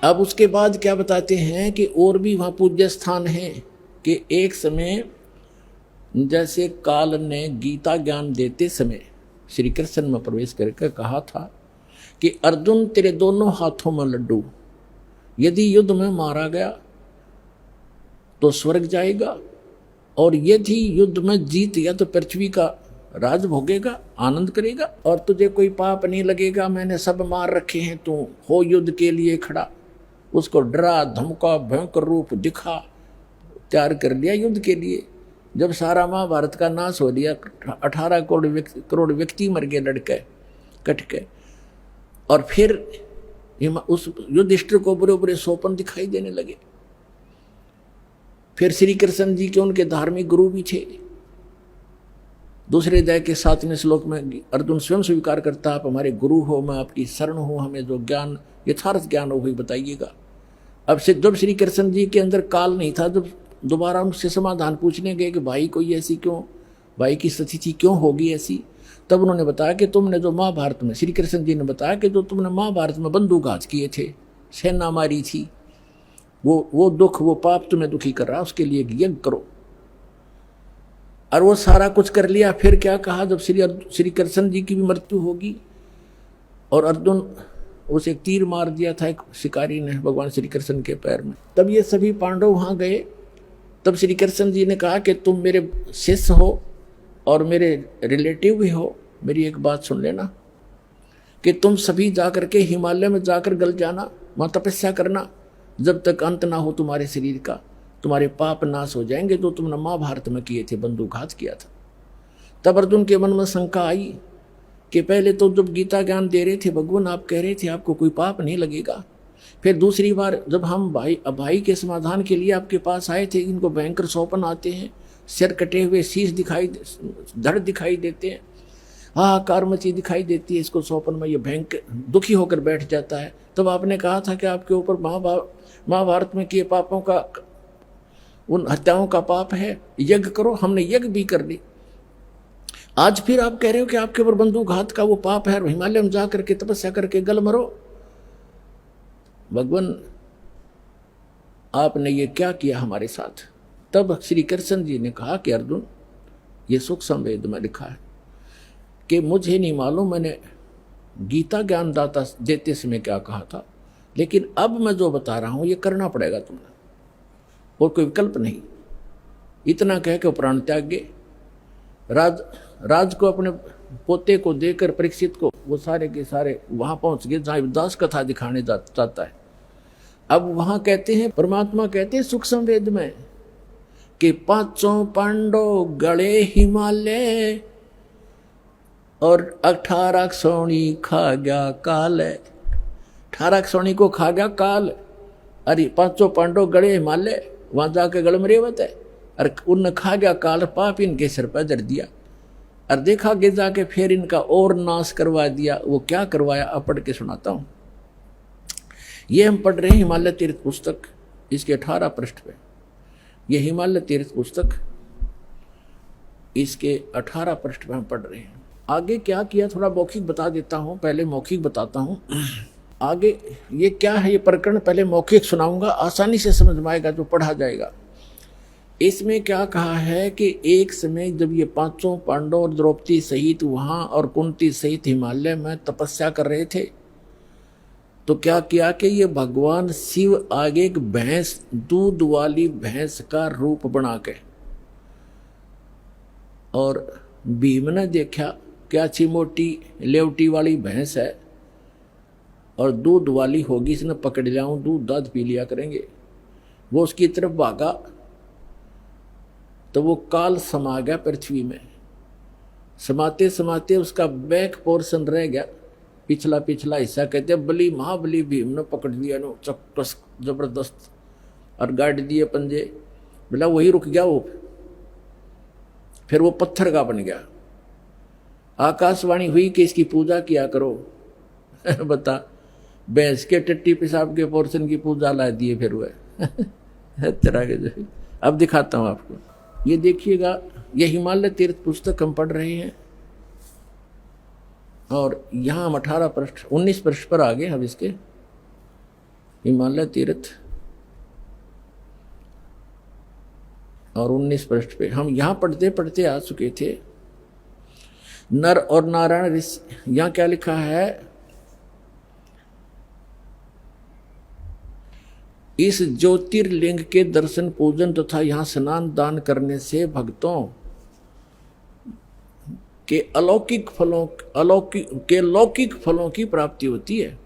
अब उसके बाद क्या बताते हैं कि और भी वहाँ पूज्य स्थान हैं कि एक समय जैसे काल ने गीता ज्ञान देते समय श्री कृष्ण में प्रवेश करके कहा था कि अर्जुन तेरे दोनों हाथों में लड्डू, यदि युद्ध में मारा गया तो स्वर्ग जाएगा, और यदि युद्ध में जीत गया तो पृथ्वी का राज भोगेगा, आनंद करेगा, और तुझे कोई पाप नहीं लगेगा, मैंने सब मार रखे हैं, तू हो युद्ध के लिए खड़ा। उसको डरा धमका भयंकर रूप दिखा, तैयार कर लिया युद्ध के लिए। जब सारा महाभारत का नाश हो लिया, 18 करोड़ व्यक्ति मर गए लड़के कट के, और फिर उस युधिष्ठिर को बुरे बुरे सोपन दिखाई देने लगे। फिर श्री कृष्ण जी के उनके धार्मिक गुरु भी थे। दूसरे अध्याय के 7वें श्लोक में अर्जुन स्वयं स्वीकार करता, आप हमारे गुरु हो, मैं आपकी शरण हूं, हमें जो ज्ञान यथार्थ ज्ञान हो वही बताइएगा। अब से जब श्री कृष्ण जी के अंदर काल नहीं था, जब दोबारा उनसे समाधान पूछने गए कि भाई कोई ऐसी क्यों, भाई की स्थिति क्यों होगी ऐसी, तब उन्होंने बताया कि तुमने जो महाभारत में, श्री कृष्ण जी ने बताया कि जो तुमने महाभारत में बंदूकघात किए थे, सेना मारी थी, वो दुख, वो पाप तुम्हें दुखी कर रहा, उसके लिए यज्ञ करो। और वो सारा कुछ कर लिया। फिर क्या कहा, जब श्री कृष्ण जी की भी मृत्यु होगी और अर्जुन उसे एक तीर मार दिया था एक शिकारी ने भगवान श्री कृष्ण के पैर में, तब ये सभी पांडव वहां गए। तब श्री कृष्ण जी ने कहा कि तुम मेरे शिष्य हो और मेरे रिलेटिव भी हो, मेरी एक बात सुन लेना कि तुम सभी जाकर के हिमालय में जाकर गल जाना, वहां तपस्या करना, जब तक अंत ना हो तुम्हारे शरीर का, तुम्हारे पाप नाश हो जाएंगे जो तुमने महाभारत में किए थे, बंदूकघात किया था। तब अर्जुन के मन में शंका आई कि पहले तो जब गीता ज्ञान दे रहे थे भगवान, आप कह रहे थे आपको कोई पाप नहीं लगेगा, फिर दूसरी बार जब हम भाई के समाधान के लिए आपके पास आए थे, इनको भयंकर सौपन आते हैं, सिर कटे हुए, शीश धड़ दिखाई देते हैं, हाहाकार मची दिखाई देती है इसको सौपन में, ये भयंकर दुखी होकर बैठ जाता है। तब आपने कहा था कि आपके ऊपर महाभारत में किए पापों का, उन हत्याओं का पाप है, यज्ञ करो। हमने यज्ञ भी कर ली। आज फिर आप कह रहे हो कि आपके ऊपर बंदूकघात का वो पाप है, हिमालय में जाकर के तपस्या करके गल मरो। भगवान आपने ये क्या किया हमारे साथ। तब श्री कृष्ण जी ने कहा कि अर्जुन, ये सुख संवेद में लिखा है कि मुझे नहीं मालूम मैंने गीता ज्ञान दाता देते समय क्या कहा था, लेकिन अब मैं जो बता रहा हूं ये करना पड़ेगा तुमने, और कोई विकल्प नहीं। इतना कह के प्राण त्याग गए। राज को अपने पोते को देकर परीक्षित को वो सारे के सारे वहां पहुंच गए जहां दास कथा दिखाने जाता है। अब वहां कहते हैं, परमात्मा कहते हैं सुख संवेद में कि 5 पांडव गले हिमालय और 18 सोनी खा गया काल। 18 सोनी को खा गया काल। अरे 5 पांडव गड़े हिमालय, वहां जाके गड़ में रेवत है, और उन खा गया काल, पाप इनके सिर पर धर दिया, और देखा कि जाके फिर इनका और नाश करवा दिया। वो क्या करवाया, अब पढ़ के सुनाता हूं। ये हम पढ़ रहे हैं हिमालय तीर्थ पुस्तक, इसके 18 पृष्ठ पे। ये हिमालय तीर्थ पुस्तक, इसके 18 पृष्ठ पे हम पढ़ रहे हैं। आगे क्या किया थोड़ा मौखिक बता देता हूं, पहले मौखिक बताता हूं। आगे ये क्या है, ये प्रकरण पहले मौखिक सुनाऊंगा, आसानी से समझ में आएगा जो पढ़ा जाएगा। इसमें क्या कहा है कि एक समय जब ये 5 पांडव और द्रौपदी सहित वहां और कुंती सहित हिमालय में तपस्या कर रहे थे, तो क्या किया कि ये भगवान शिव आगे एक भैंस, दूध वाली भैंस का रूप बना के, और भीम ने देखा क्या अच्छी मोटी लेवटी वाली भैंस है और दूध वाली होगी, इसने पकड़ लिया हूं, दूध दाद पी लिया करेंगे। वो उसकी तरफ भागा तो वो काल समा गया पृथ्वी में। समाते समाते उसका बैक पोर्शन रह गया, पिछला हिस्सा, कहते बली महाबली भीम ने पकड़ लिया नो चक्कस जबरदस्त, और गाड़ दिए पंजे, बोला वही रुक गया वो, फिर वो पत्थर का बन गया। आकाशवाणी हुई कि इसकी पूजा किया करो। बता, भैंस के टट्टी पेशाब के पोर्शन की पूजा ला दिए फिर वह तरह के जो। अब दिखाता हूं आपको, ये देखिएगा, ये हिमालय तीर्थ पुस्तक हम पढ़ रहे हैं, और यहाँ हम 18 पृष्ठ 19 पृष्ठ पर आ गए। अब इसके हिमालय तीर्थ और 19 पृष्ठ पे हम यहाँ पढ़ते पढ़ते आ चुके थे। नर और नारायण ऋषि, यहाँ क्या लिखा है, इस ज्योतिर्लिंग के दर्शन पूजन तथा यहाँ स्नान दान करने से भक्तों के लौकिक फलों की प्राप्ति होती है।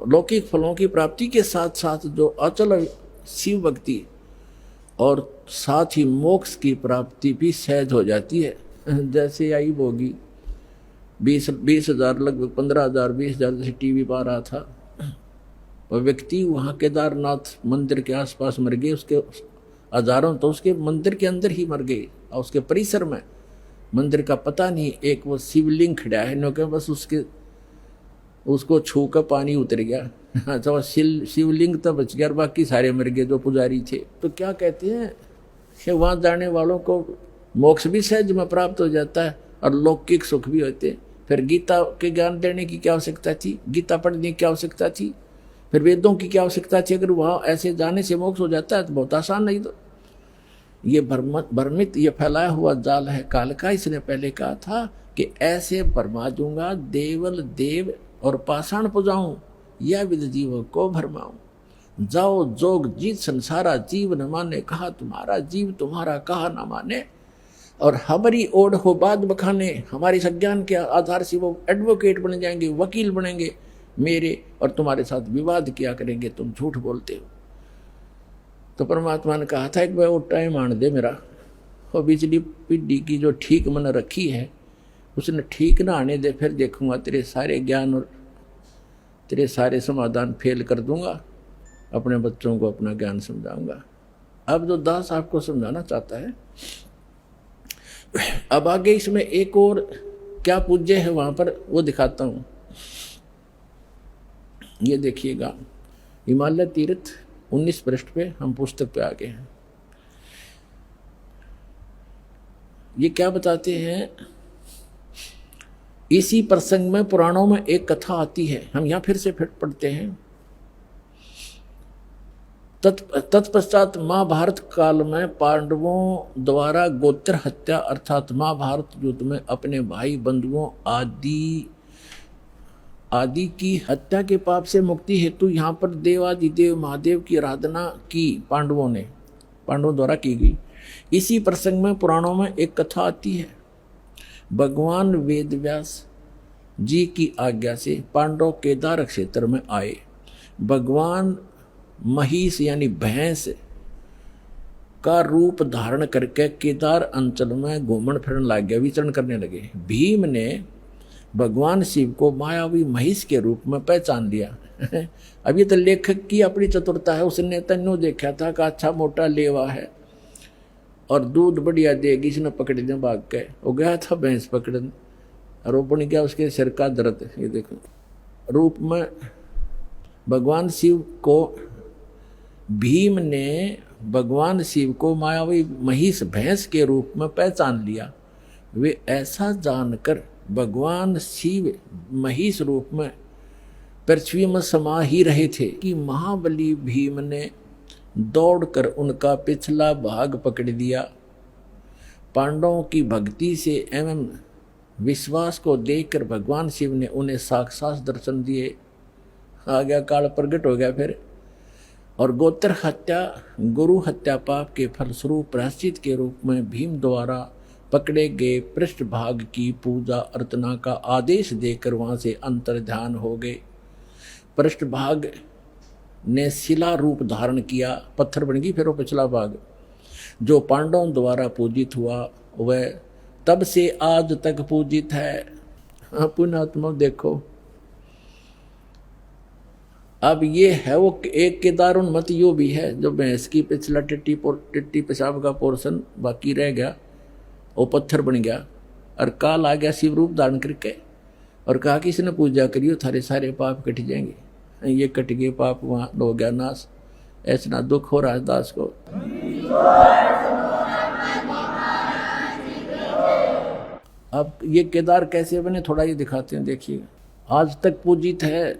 लौकिक फलों की प्राप्ति के साथ साथ जो अचल शिव भक्ति और साथ ही मोक्ष की प्राप्ति भी सहज हो जाती है। जैसे आई भोगी 20,000 लगभग 15,000 20,000 जैसे टीवी पर आ रहा था, वह व्यक्ति वहाँ केदारनाथ मंदिर के आसपास मर गए, उसके हजारों तो उसके मंदिर के अंदर ही मर गए और उसके परिसर में मंदिर का पता नहीं, एक वो शिवलिंग खड़ा है नो के बस उसको छू कर पानी उतर गया तो शिवलिंग तो बच गया और बाकी सारे मर गए जो पुजारी थे। तो क्या कहते हैं कि वहाँ जाने वालों को मोक्ष भी सहज में प्राप्त हो जाता है और लौकिक सुख भी होते। फिर गीता के ज्ञान देने की क्या आवश्यकता थी, गीता पढ़ने की क्या आवश्यकता थी, फिर वेदों की क्या आवश्यकता थी। अगर वहाँ ऐसे जाने से मोक्ष हो जाता है तो बहुत आसान। नहीं तो ये भ्रमित ये फैलाया हुआ जाल है काल का। इसने पहले कहा था कि ऐसे भरमा दूंगा देवल देव और पाषाण पुजाऊं, या विद जीवों को भरमाऊं। जाओ जोग जीत संसारा जीव न माने, कहा तुम्हारा जीव तुम्हारा कहा न माने। और हमारी ओढ़ हो बात बखाने, हमारी संज्ञान के आधार से वो एडवोकेट बन जाएंगे, वकील बनेंगे मेरे, और तुम्हारे साथ विवाद किया करेंगे, तुम झूठ बोलते हो। तो परमात्मा ने कहा था एक बार वो टाइम आने दे मेरा, और बिजली पिड्डी की जो ठीक मन रखी है उसने ठीक ना आने दे, फिर देखूंगा तेरे सारे ज्ञान और तेरे सारे समाधान फेल कर दूंगा, अपने बच्चों को अपना ज्ञान समझाऊंगा। अब जो दास आपको समझाना चाहता है, अब आगे इसमें एक और क्या पूज्य है वहां पर वो दिखाता हूं। ये देखिएगा, हिमालय तीर्थ 19 पृष्ठ पे हम पुस्तक पे आ गए हैं। ये क्या बताते हैं, इसी प्रसंग में पुराणों में एक कथा आती है, हम यहां फिर से पढ़ते हैं। तत्पश्चात महाभारत काल में पांडवों द्वारा गोत्र हत्या अर्थात महाभारत युद्ध में अपने भाई बंधुओं आदि की हत्या के पाप से मुक्ति हेतु यहाँ पर देवादिदेव महादेव की आराधना की पांडवों द्वारा की गई। इसी प्रसंग में पुराणों में एक कथा आती है। भगवान वेदव्यास जी की आज्ञा से पांडव केदार क्षेत्र में आए। भगवान महिष यानी भैंस का रूप धारण करके केदार अंचल में घूमन फिरन लग गया, विचरण करने लगे। भीम ने भगवान शिव को मायावी महिष के रूप में पहचान लिया। अब ये तो लेखक की अपनी चतुरता है, उसने तन्नू देखा था कि अच्छा मोटा लेवा है और दूध बढ़िया देगी, इसने पकड़ दिया भाग के, वो गया था भैंस पकड़न और वो बन गया उसके सिर का दर्द। ये देखो रूप में भगवान शिव को, भीम ने भगवान शिव को मायावी महिष भैंस के रूप में पहचान लिया। वे ऐसा जानकर भगवान शिव महिष रूप में पृथ्वी में समा ही रहे थे कि महाबली भीम ने दौड़कर उनका पिछला भाग पकड़ दिया। पांडवों की भक्ति से एवं विश्वास को देखकर भगवान शिव ने उन्हें साक्षात दर्शन दिए। आ गया काल प्रकट हो गया फिर। और गोत्र हत्या गुरु हत्या पाप के फलस्वरूप प्रायश्चित के रूप में भीम द्वारा पकड़े गए पृष्ठभाग की पूजा अर्चना का आदेश देकर वहां से अंतर ध्यान हो गए। पृष्ठभाग ने शिला रूप धारण किया, पत्थर बन गई फिर वो पिछला भाग जो पांडवों द्वारा पूजित हुआ वह तब से आज तक पूजित है। पुण्यात्मा देखो, अब ये है वो एक केदार उन्मत यो भी है जो भैंस की पिछला टिट्टी पेशाब का पोर्शन बाकी रह गया, वो पत्थर बन गया। और काल आ गया शिव रूप धारण करके और कहा कि इसने पूजा करियो थारे सारे पाप कट जाएंगे। ये कट गए पाप, वहाँ हो गया नाश। ऐसा दुख हो रहा है दास को। अब ये केदार कैसे बने थोड़ा ये दिखाते हैं, देखिए। आज तक पूजित है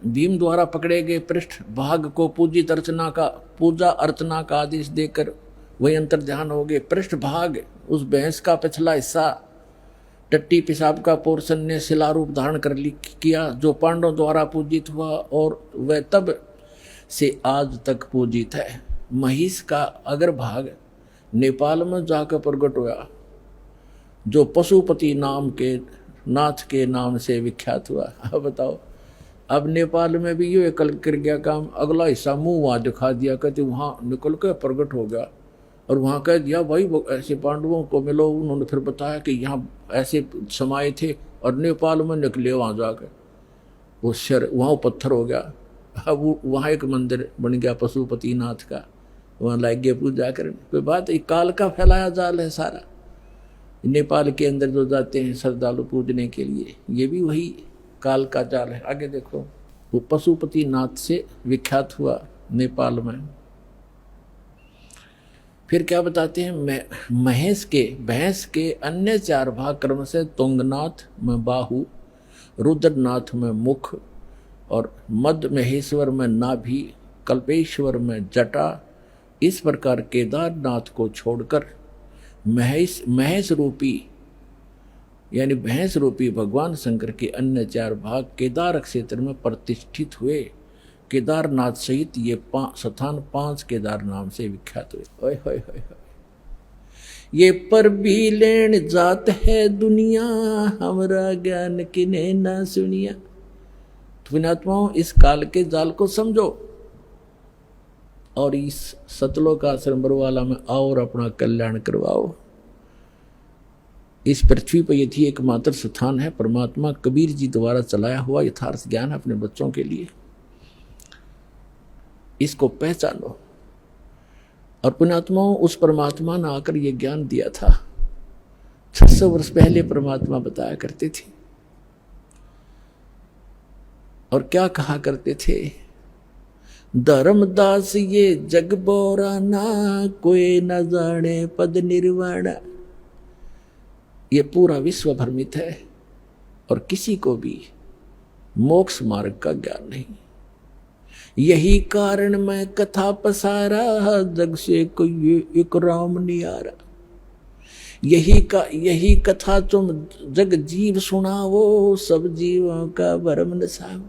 भीम द्वारा पकड़े गए पृष्ठ भाग को पूजा अर्चना का आदेश देकर वही अंतर ध्यान हो गए। पृष्ठ भाग उस भैंस का पिछला हिस्सा टट्टी पेशाब का पोर्शन ने शिलारूप धारण कर किया, जो पांडवों द्वारा पूजित हुआ और वह तब से आज तक पूजित है। महिष का अगर भाग नेपाल में जाकर प्रकट हुआ, जो पशुपति नाम के नाथ के नाम से विख्यात हुआ। अब बताओ, अब नेपाल में भी ये कल कर गया काम, अगला हिस्सा मुंह वहाँ दिखा दिया, कहते वहाँ निकल के प्रकट हो गया और वहाँ कह दिया भाई ऐसे पांडवों को मिलो। उन्होंने फिर बताया कि यहाँ ऐसे समाये थे और नेपाल में निकले वहाँ जाकर, वो शर वहाँ पत्थर हो गया। अब वहाँ एक मंदिर बन गया पशुपति नाथ का, वहाँ लाग गए पूजा करने। कोई बात, एक काल का फैलाया जाल है सारा। नेपाल के अंदर जो जाते हैं श्रद्धालु पूजने के लिए, ये भी वही काल का जाल है। आगे देखो, वो पशुपति नाथ से विख्यात हुआ नेपाल में। फिर क्या बताते हैं, भैंस के अन्य 4 भाग क्रम से तुंगनाथ में बाहु, रुद्रनाथ में मुख और मध्य महेश्वर में नाभि, कल्पेश्वर में जटा। इस प्रकार केदारनाथ को छोड़कर महेश रूपी यानी भैंस रूपी भगवान शंकर के अन्य 4 भाग केदार क्षेत्र में प्रतिष्ठित हुए। केदारनाथ सहित ये स्थान 5 केदार नाम से विख्यात हुए। ओए होए होए होए, ये पर भी लेन जात है दुनिया, हमरा ज्ञान किने ना सुनिया। पुण्यात्माओं, इस काल के जाल को समझो और इस सतलोक आश्रम बरवाला में आओ और अपना कल्याण करवाओ। इस पृथ्वी पर यदि एकमात्र स्थान है परमात्मा कबीर जी द्वारा चलाया हुआ यथार्थ ज्ञान अपने बच्चों के लिए, इसको पहचानो। और पुण्यात्माओं, उस परमात्मा ने आकर ये ज्ञान दिया था। 600 वर्ष पहले परमात्मा बताया करते थे और क्या कहा करते थे, धर्मदास ये जग बोराना, कोई न जाने पद निर्वाणा। ये पूरा विश्व भ्रमित है और किसी को भी मोक्ष मार्ग का ज्ञान नहीं। यही कारण मैं कथा पसारा, जग से कोई एक राम नियारा। यही कथा तुम जग जीव सुनाओ, सब जीवों का भरम नसाओ।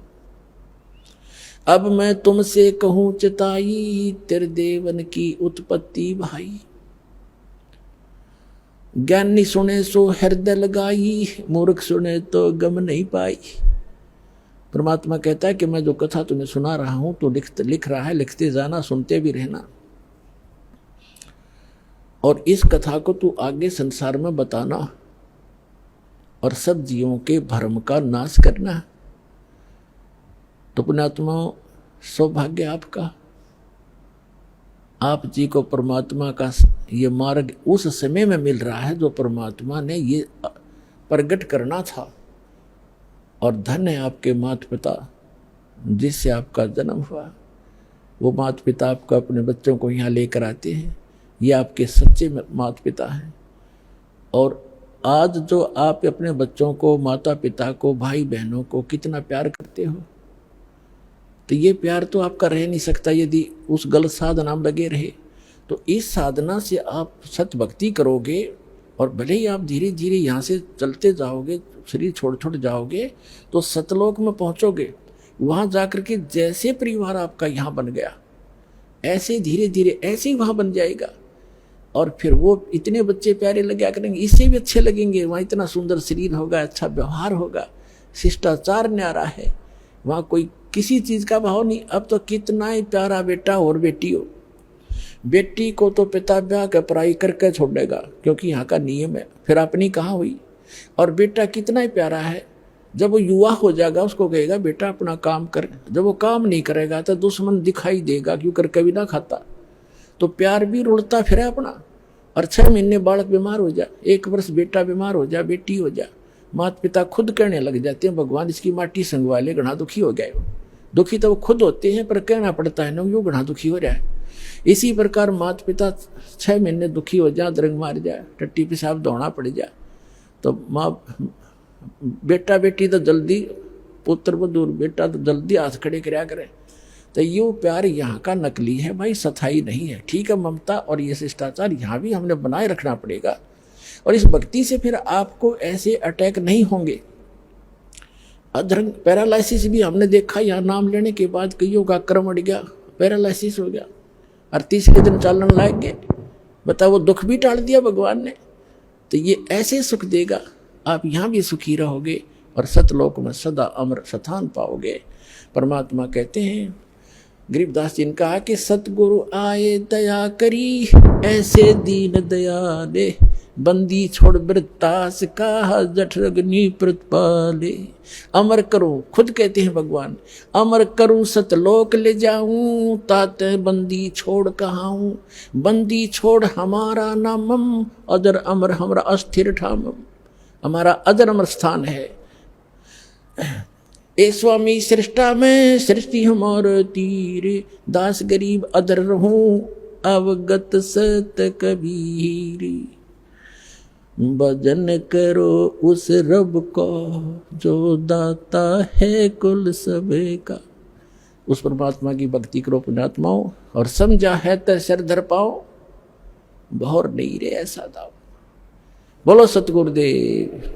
अब मैं तुमसे कहूं चिताई, तेरे देवन की उत्पत्ति भाई। ज्ञानी सुने सो हृदय लगाई, मूर्ख सुने तो गम नहीं पाई। परमात्मा कहता है कि मैं जो कथा तुम्हें सुना रहा हूं तो लिख रहा है, लिखते जाना, सुनते भी रहना। और इस कथा को तू आगे संसार में बताना और सब जीवों के भ्रम का नाश करना। तो पुण्यात्मा, सौभाग्य आपका, आप जी को परमात्मा का ये मार्ग उस समय में मिल रहा है जो परमात्मा ने ये प्रकट करना था। और धन्य है आपके माता पिता जिससे आपका जन्म हुआ। वो माता पिता आपको अपने बच्चों को यहाँ लेकर आते हैं, ये आपके सच्चे माता पिता हैं। और आज जो आप अपने बच्चों को, माता पिता को, भाई बहनों को कितना प्यार करते हो, तो ये प्यार तो आपका रह नहीं सकता यदि उस गलत साधना में लगे रहे। तो इस साधना से आप सत भक्ति करोगे और भले ही आप धीरे धीरे यहाँ से चलते जाओगे, शरीर छोड़ जाओगे, तो सतलोक में पहुँचोगे। वहाँ जाकर के जैसे परिवार आपका यहाँ बन गया, ऐसे धीरे धीरे ऐसे ही वहाँ बन जाएगा। और फिर वो इतने बच्चे प्यारे लगे करेंगे, इससे भी अच्छे लगेंगे। वहाँ इतना सुंदर शरीर होगा, अच्छा व्यवहार होगा, शिष्टाचार न्यारा है, वहाँ कोई किसी चीज़ का भाव नहीं। अब तो कितना ही प्यारा बेटा और बेटी हो, बेटी को तो पिता ब्याह कर पढ़ाई करके छोड़ेगा क्योंकि यहाँ का नियम है, फिर अपनी कहाँ हुई। और बेटा कितना ही प्यारा है, जब वो युवा हो जाएगा उसको कहेगा बेटा अपना काम कर। जब वो काम नहीं करेगा तो दुश्मन दिखाई देगा, क्यों कर कभी ना खाता। तो प्यार भी रुड़ता फिर अपना। और 6 महीने बालक बीमार हो जाए, 1 वर्ष बेटा बीमार हो जाए, बेटी हो जाए, माता पिता खुद कहने लग जाते हैं भगवान इसकी माटी संगवा ले, घना दुखी हो गया। दुखी तो वो खुद होते हैं पर कहना पड़ता है ना, यूँ घना दुखी हो रहा है। इसी प्रकार माता पिता 6 महीने दुखी हो जाए, दरंग मार जाए, टट्टी पेशाब दौड़ना पड़ जाए, तो माँ बेटा बेटी तो जल्दी पुत्र बधूर बेटा तो जल्दी हाथ खड़े कराया करें। तो ये प्यार यहाँ का नकली है भाई, सथाई नहीं है। ठीक है, ममता और ये शिष्टाचार यहाँ भी हमने बनाए रखना पड़ेगा, और इस भक्ति से फिर आपको ऐसे अटैक नहीं होंगे। अधरंग पैरालिसिस भी हमने देखा, यहाँ नाम लेने के बाद कईयों का क्रम अड़ गया, पैरालिसिस हो गया, और तीसरे दिन चालन लाग गए। बताओ, वो दुख भी टाल दिया भगवान ने। तो ये ऐसे सुख देगा, आप यहाँ भी सुखी रहोगे और सतलोक में सदा अमर स्थान पाओगे। परमात्मा कहते हैं, गरीबदास जी ने कहा कि सतगुरु आए दया करी, ऐसे दीन दयाले, बंदी छोड़ वृत्तास का जठरग्नि प्रतिपाले। अमर करूं, खुद कहते हैं भगवान, अमर करूं सतलोक ले जाऊं, ताते बंदी छोड़ कहाऊं। बंदी छोड़ हमारा नामम, अदर अमर हमारा अस्थिर ठामम। हमारा अदर अमर स्थान है। ए स्वामी सृष्टा में सृष्टि हमार तीर, दास गरीब अदर रहूं, अवगत सत कबीर। भजन करो उस रब को, जो दाता है कुल सबे का। उस परमात्मा की भक्ति करो पुण्यात्माओं, और समझा है तो सिर धर पाओ, बहुर नहीं रे ऐसा दाओ। बोलो सतगुरुदेव।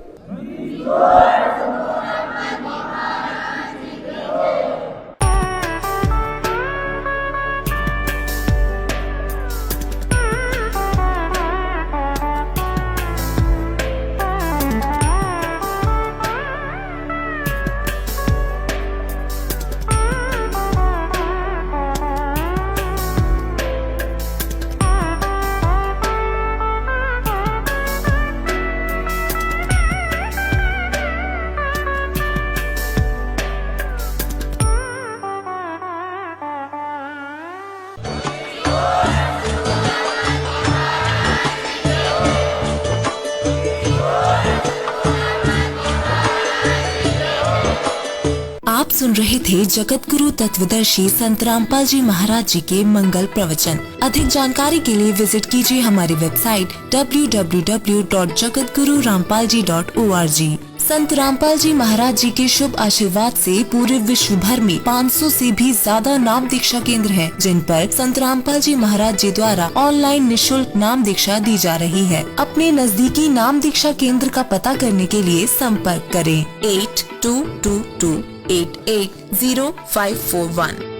आप सुन रहे थे जगत गुरु तत्वदर्शी संत रामपाल जी महाराज जी के मंगल प्रवचन। अधिक जानकारी के लिए विजिट कीजिए हमारी वेबसाइट www.jagatgururampalji.org। संत रामपाल जी महाराज जी के शुभ आशीर्वाद से पूरे विश्व भर में 500 से भी ज्यादा नाम दीक्षा केंद्र हैं, जिन पर संत रामपाल जी महाराज जी द्वारा ऑनलाइन निशुल्क नाम दीक्षा दी जा रही है। अपने नजदीकी नाम दीक्षा केंद्र का पता करने के लिए संपर्क करें 8222880541।